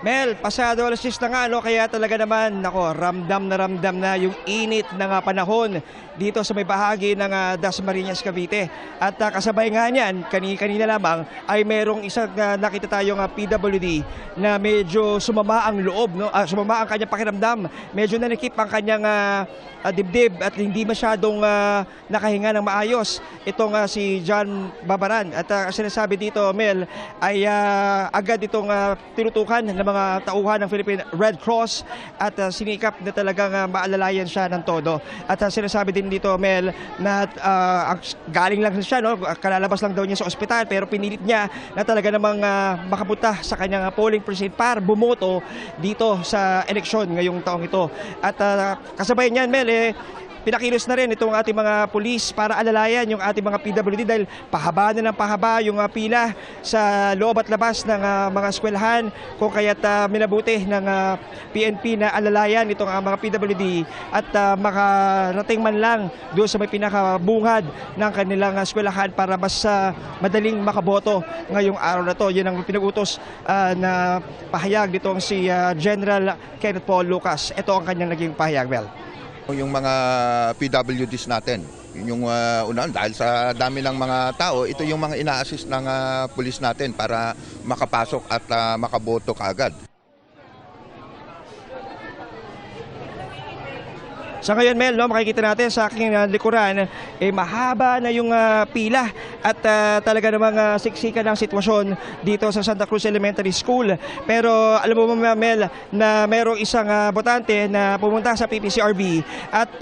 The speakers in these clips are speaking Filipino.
Mel, pasado alas 10 na nga, no? Kaya talaga naman, nako, ramdam na yung init ng panahon dito sa may bahagi ng Dasmariñas, Cavite. At kasabay nga niyan, kanina lamang, ay merong isang nakita tayong PWD na medyo sumama ang loob, no? Sumama ang kanyang pakiramdam. Medyo nanikip ang kanyang dibdib at hindi masyadong nakahinga ng maayos. Itong si John Babaran. At sinasabi dito, Mel, ay agad itong tinutukan ng mga tauhan ng Philippine Red Cross at sinikap na talagang maalalayan siya ng todo. At sinasabi din dito, Mel, na galing lang siya, no? Kalalabas lang daw niya sa ospital, pero pinilit niya na talaga namang makapunta sa kanyang polling precinct para bumoto dito sa eleksyon ngayong taong ito. At kasabay niyan, Mel, pinakilos na rin itong ating mga pulis para alalayan yung ating mga PWD dahil pahaba na ng pahaba yung pila sa loob at labas ng mga eskwelahan, kung kaya't minabuti ng PNP na alalayan itong mga PWD at makarating man lang doon sa may pinakabungad ng kanilang eskwelahan para mas madaling makaboto ngayong araw na to. Yan ang pinag-utos na pahayag nitong si General Kenneth Paul Lucas. Ito ang kanyang naging pahayag, Mel. Yung mga PWDs natin, yung unahan, dahil sa dami ng mga tao, ito yung mga ina-assist ng pulis natin para makapasok at makaboto kaagad. Sa ngayon, Mel, no, makikita natin sa aking likuran, mahaba na yung pila at talaga namang siksikan ng sitwasyon dito sa Santa Cruz Elementary School. Pero alam mo, Mel, na merong isang botante na pumunta sa PPCRB at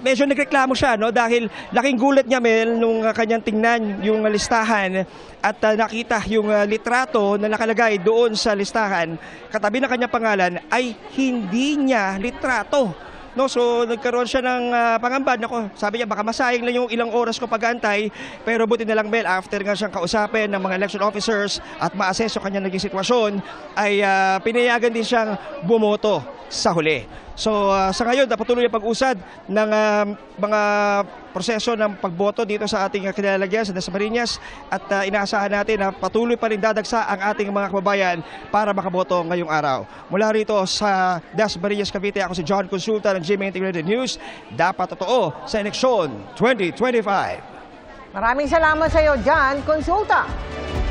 medyo nagreklamo siya, no, dahil laking gulat niya, Mel, nung kanyang tingnan yung listahan at nakita yung litrato na nakalagay doon sa listahan. Katabi ng kanyang pangalan ay hindi niya litrato. No, so nagkaroon siya ng pangamba. Nako, sabi niya baka masayang lang yung ilang oras ko pag-aantay, pero buti na lang, Mel, after nga siyang kausapin ng mga election officers at ma-assess yung kanyang naging sitwasyon, ay pinayagan din siyang bumoto sa huli. So sa ngayon, patuloy ang pag-usad ng mga proseso ng pagboto dito sa ating kinalalagyan sa Dasmariñas at inaasahan natin na patuloy pa rin dadagsa ang ating mga kababayan para makaboto ngayong araw. Mula rito sa Dasmariñas, Cavite, ako si John Consulta ng GMA Integrated News. Dapat totoo sa eleksyon 2025. Maraming salamat sa iyo, John Consulta.